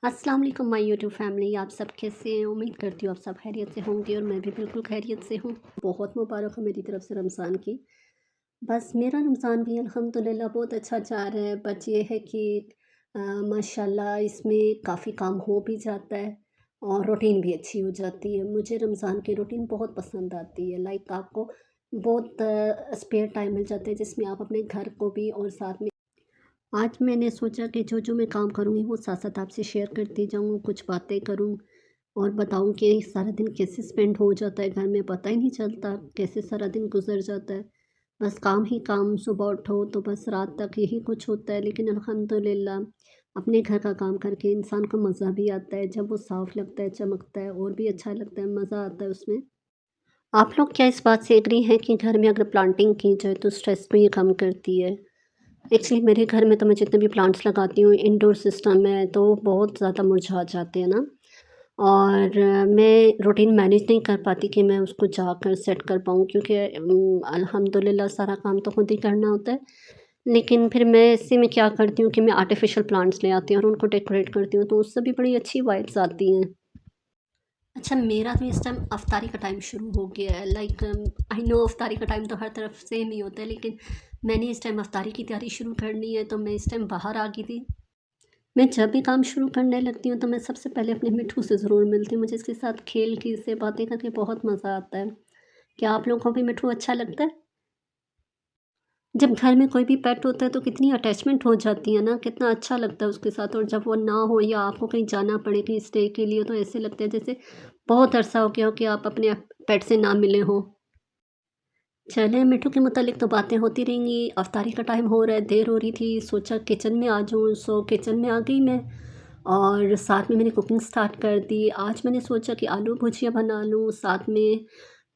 अस्सलाम वालेकुम my YouTube family. आप सब कैसे हैं? उम्मीद करती हूँ आप सब खैरियत से होंगे और मैं भी बिल्कुल खैरियत से हूँ। बहुत मुबारक हो मेरी तरफ से रमज़ान की। बस मेरा रमज़ान भी अल्हम्दुलिल्लाह बहुत अच्छा जा रहा है। बस ये है कि माशाल्लाह इसमें काफ़ी काम हो भी जाता है और रूटीन भी अच्छी हो जाती है। मुझे रमज़ान की रूटीन बहुत पसंद आती है। लाइक आपको बहुत स्पेयर टाइम मिल जाता है जिसमें आप अपने घर को भी और साथ में आज मैंने सोचा कि जो-जो मैं काम करूँगी वो साथ-साथ आपसे शेयर करती जाऊँ, कुछ बातें करूँ और बताऊँ कि सारा दिन कैसे स्पेंड हो जाता है घर में, पता ही नहीं चलता कैसे सारा दिन गुज़र जाता है। बस काम ही काम, सुबह उठो तो बस रात तक यही कुछ होता है, लेकिन अल्हम्दुलिल्लाह अपने घर का काम करके इंसान को मज़ा भी आता है, जब वो साफ़ लगता है, चमकता है और भी अच्छा लगता है, मज़ा आता है उसमें। आप लोग क्या इस बात से एग्री हैं कि घर में अगर प्लांटिंग की जाए तो स्ट्रेस को ये कम करती है? एक्चुअली मेरे घर में तो मैं जितने भी प्लांट्स लगाती हूँ इंडोर सिस्टम है तो बहुत ज़्यादा मुरझा जाते हैं ना। और मैं रूटीन मैनेज नहीं कर पाती कि मैं उसको जाकर सेट कर पाऊँ, क्योंकि अल्हम्दुलिल्लाह सारा काम तो खुद ही करना होता है। लेकिन फिर मैं ऐसे में क्या करती हूँ कि मैं आर्टिफिशियल प्लांट्स ले आती हूँ और उनको डेकोरेट करती हूँ, तो उससे भी बड़ी अच्छी वाइब्स आती हैं। अच्छा, मेरा भी इस टाइम अफ्तारी का टाइम शुरू हो गया है। लाइक आई नो अफ्तारी का टाइम तो हर तरफ सेम ही होता है, लेकिन मैंने इस टाइम अफ्तारी की तैयारी शुरू करनी है तो मैं इस टाइम बाहर आ गई थी। मैं जब भी काम शुरू करने लगती हूँ तो मैं सबसे पहले अपने मिट्ठू से ज़रूर मिलती हूँ। मुझे इसके साथ खेल के, इससे बातें करके बहुत मज़ा आता है। क्या आप लोगों को भी मिट्ठू अच्छा लगता है? जब घर में कोई भी पेट होता है तो कितनी अटैचमेंट हो जाती है ना, कितना अच्छा लगता है उसके साथ। और जब वो ना हो या आपको कहीं जाना पड़े कहीं स्टे के लिए, तो ऐसे लगता है जैसे बहुत अरसा हो गया हो कि आप अपने पेट से ना मिले हों। चलें, मिट्ठू के मुतालिक तो बातें होती रहेंगी। अफ्तारी का टाइम हो रहा है, देर हो रही थी, सोचा किचन में आ जाऊँ, सो किचन में आ गई मैं और साथ में मैंने कुकिंग स्टार्ट कर दी। आज मैंने सोचा कि आलू भुजिया बना लूँ, साथ में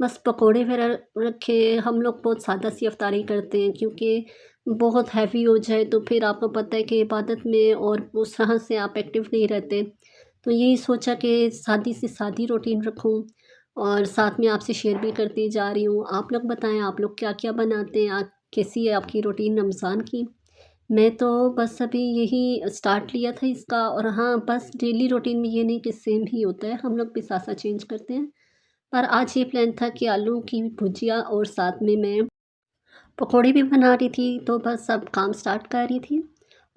बस पकोड़े वगैरह रखे। हम लोग बहुत सादा-सी इफ्तारी करते हैं, क्योंकि बहुत हैवी हो जाए तो फिर आपको पता है कि इबादत में और उस तरह से आप एक्टिव नहीं रहते। तो यही सोचा कि सादी से सादी रूटीन रखूँ और साथ में आपसे शेयर भी करती जा रही हूँ। आप लोग बताएँ, आप लोग क्या-क्या बनाते हैं? कैसी है आपकी रूटीन रमज़ान की? मैं तो बस अभी यही स्टार्ट लिया था इसका, और हाँ, बस डेली रूटीन में ये नहीं कि सेम ही होता है, हम लोग भी साथ-साथ चेंज करते हैं। पर आज ये प्लान था कि आलू की भुजिया और साथ में मैं पकौड़े भी बना रही थी, तो बस अब काम स्टार्ट कर रही थी।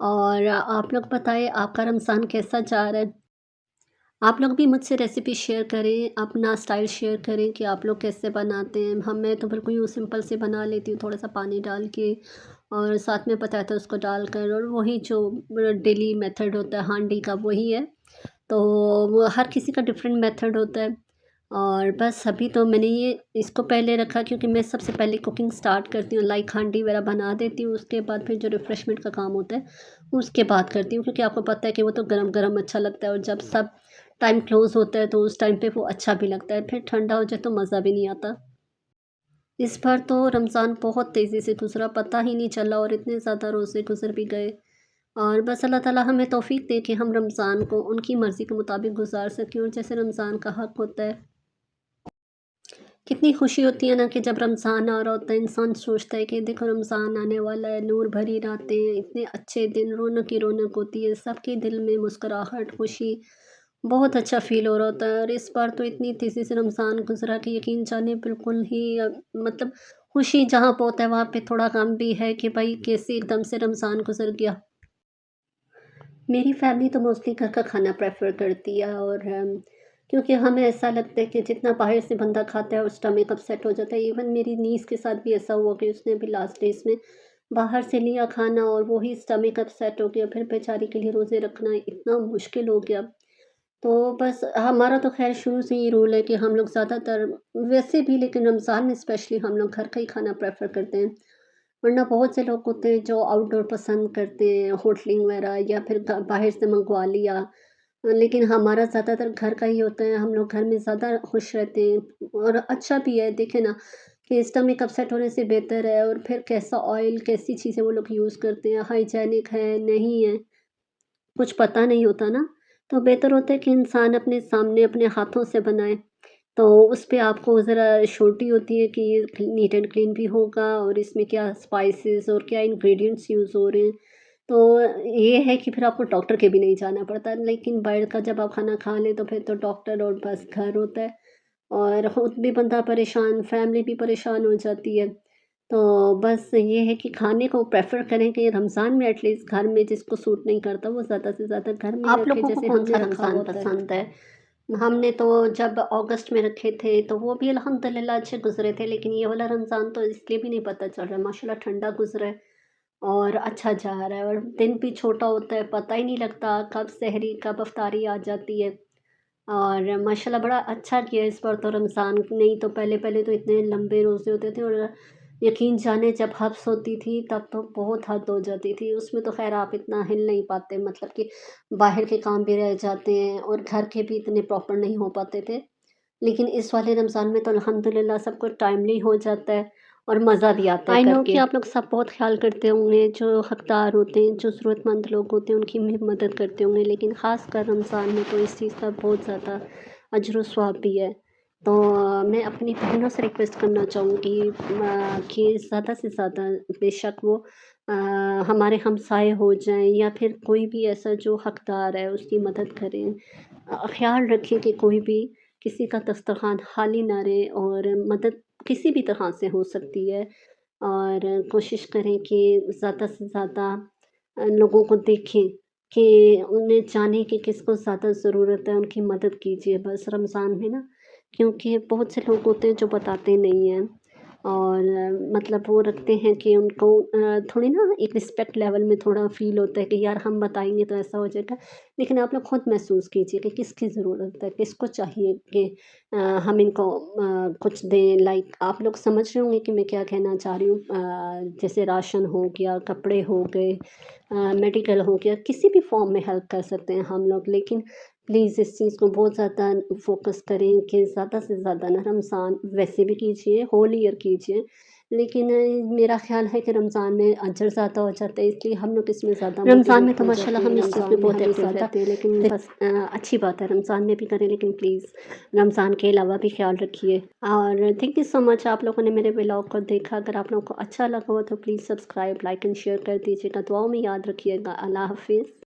और आप लोग बताएँ, आपका रमज़ान कैसा जा रहा है? आप लोग भी मुझसे रेसिपी शेयर करें, अपना स्टाइल शेयर करें कि आप लोग कैसे बनाते हैं। हम मैं तो बिल्कुल यूँ सिंपल से बना लेती हूँ, थोड़ा-सा पानी डाल के और साथ में पताता उसको डालकर, और वही जो डेली मेथड होता है हांडी का वही है। तो वो हर किसी का डिफरेंट मेथड होता है। और बस अभी तो मैंने ये इसको पहले रखा क्योंकि मैं सबसे पहले कुकिंग स्टार्ट करती हूँ, लाइक हांडी वगैरह बना देती हूँ, उसके बाद फिर जो रिफ़्रेशमेंट का काम होता है उसके बाद करती हूँ, क्योंकि आपको पता है कि वो तो गरम-गरम अच्छा लगता है और जब सब टाइम क्लोज़ होता है तो उस टाइम पे वो अच्छा भी लगता है, फिर ठंडा हो जाए तो मज़ा भी नहीं आता। इस बार तो रमज़ान बहुत तेज़ी से गुज़रा, पता ही नहीं चला और इतने ज़्यादा रोज़े गुज़र भी गए। और बस अल्लाह ताला हमें तौफ़ीक दे कि हम रमज़ान को उनकी मर्ज़ी के मुताबिक गुज़ार सकें, और जैसे रमज़ान का हक़ होता है। कितनी खुशी होती है ना कि जब रमज़ान आ रहा होता है, इंसान सोचता है कि देखो रमज़ान आने वाला है, नूर भरी रातें, इतने अच्छे दिन, रौनक ही रौनक होती है, सबके दिल में मुस्कुराहट, खुशी, बहुत अच्छा फ़ील हो रहा होता है। और इस बार तो इतनी तेज़ी से रमज़ान गुज़रा कि यकीन जानिए बिल्कुल ही मतलब खुशी जहाँ पे होता है वहाँ पे थोड़ा गम भी है कि भाई कैसे एकदम से रमज़ान गुज़र गया। मेरी फैमिली तो मोस्टली घर का खाना प्रेफ़र करती है, और क्योंकि हमें ऐसा लगता है कि जितना बाहर से बंदा खाता है, उस स्टमक अपसेट हो जाता है। इवन मेरी नीस के साथ भी ऐसा हुआ कि उसने भी लास्ट डेज़ में बाहर से लिया खाना और वही स्टमक अपसेट हो गया। फिर बेचारी के लिए रोज़े रखना इतना मुश्किल हो गया। तो बस हमारा तो ख़ैर शुरू से ही रूल है कि हम लोग ज़्यादातर वैसे भी, लेकिन रमज़ान में स्पेशली हम लोग घर का ही खाना प्रेफ़र करते हैं। वरना बहुत से लोग होते हैं जो आउटडोर पसंद करते हैं, होटलिंग वगैरह या फिर बाहर से मंगवा लिया। लेकिन हमारा ज़्यादातर घर का ही होता है, हम लोग घर में ज़्यादा खुश रहते हैं और अच्छा भी है। देखें ना कि स्टमक अपसेट होने से बेहतर है, और फिर कैसा ऑयल कैसी चीज़ें वो लोग यूज़ करते हैं, हाइजीनिक है नहीं है कुछ पता नहीं होता ना। तो बेहतर होता है कि इंसान अपने सामने अपने हाथों से बनाए, तो उस पे आपको ज़रा श्योरिटी होती है कि ये नीट एंड क्लीन भी होगा और इसमें क्या स्पाइसेस और क्या इंग्रेडिएंट्स यूज़ हो रहे हैं। तो ये है कि फिर आपको डॉक्टर के भी नहीं जाना पड़ता, लेकिन बाहर का जब आप खाना खा लें तो फिर तो डॉक्टर और बस घर होता है और खुद भी बंदा परेशान, फैमिली भी परेशान हो जाती है। तो बस ये है कि खाने को प्रेफ़र करें कि रमज़ान में एटलीस्ट घर में जिसको सूट नहीं करता वो ज़्यादा से ज़्यादा घर में ही आप रखे, लोगों को जैसे कौन हमने सा रखा रमज़ान हुआ होता है। पसंद है? हमने तो जब अगस्त में रखे थे तो वो भी अल्हम्दुलिल्लाह अच्छे गुज़रे थे, लेकिन ये वाला रमज़ान तो इसलिए भी नहीं पता चल रहा है, माशाल्लाह ठंडा गुज़रा है और अच्छा जा रहा है और दिन भी छोटा होता है, पता ही नहीं लगता कब सहरी, कब इफ्तारी आ जाती है। और माशाल्लाह बड़ा अच्छा किया इस बार तो रमज़ान, नहीं तो पहले-पहले तो इतने लंबे रोज़े होते थे और यकीन जाने जब हब्स होती थी तब तो बहुत हद हो जाती थी। उसमें तो ख़ैर आप इतना हिल नहीं पाते, मतलब कि बाहर के काम भी रह जाते हैं और घर के भी इतने प्रॉपर नहीं हो पाते थे। लेकिन इस वाले रमज़ान में तो अल्हम्दुलिल्लाह सब कुछ टाइमली हो जाता है और मज़ा भी आता है आई नो कि करके। आप लोग सब बहुत ख़्याल करते होंगे, जो हकदार होते हैं, जो ज़रूरतमंद लोग होते हैं, उनकी भी मदद करते होंगे, लेकिन ख़ासकर रमज़ान में तो इस चीज़ का बहुत ज़्यादा अजर व सवाब भी है। तो मैं अपनी बहनों से रिक्वेस्ट करना चाहूँगी कि ज़्यादा से ज़्यादा बेशक वो अ, हमारे हमसाए हो जाएँ या फिर कोई भी ऐसा जो हकदार है, उसकी मदद करें। ख़्याल रखें कि कोई भी किसी का दस्तरख़्वान खाली ना रहे और मदद किसी भी तरह से हो सकती है और कोशिश करें कि ज़्यादा से ज़्यादा लोगों को देखें कि उन्हें जाने कि किसको ज़्यादा ज़रूरत है, उनकी मदद कीजिए बस रमज़ान में ना, क्योंकि बहुत से लोग होते हैं जो बताते नहीं हैं और मतलब वो रखते हैं कि उनको थोड़ी ना एक रिस्पेक्ट लेवल में थोड़ा फ़ील होता है कि यार हम बताएँगे तो ऐसा हो जाएगा। लेकिन आप लोग खुद महसूस कीजिए कि किसकी ज़रूरत है, किसको चाहिए कि हम इनको कुछ दें। लाइक आप लोग समझ रहे होंगे कि मैं क्या कहना चाह रही हूँ। जैसे राशन हो गया, कपड़े हो गए, मेडिकल हो गया, किसी भी फॉर्म में हेल्प कर सकते हैं हम लोग। लेकिन प्लीज़ इस चीज़ को बहुत ज़्यादा फ़ोकस करें कि ज़्यादा से ज़्यादा ना रमज़ान वैसे भी कीजिए, होल ईयर कीजिए, लेकिन मेरा ख़्याल है कि रमज़ान में अजर ज़्यादा हो जाता है, इसलिए हम लोग इसमें ज़्यादा रमज़ान में मोटिवेट तो हो माशाल्लाह जाते हैं। हम इस चीज़ में रमज़ान में बहुत हम एक्टिव ज़्यादा रहते हैं, लेकिन बस अच्छी बात है रमज़ान में भी करें, लेकिन प्लीज़ रमज़ान के अलावा भी ख़्याल रखिए। और थैंक यू सो मच, आप लोगों ने मेरे व्लॉग को देखा। अगर आप लोगों को अच्छा लगा हो तो please subscribe, like and share कर दीजिएगा। दुआओं में याद रखिएगा। अल्लाह हाफ़िज़।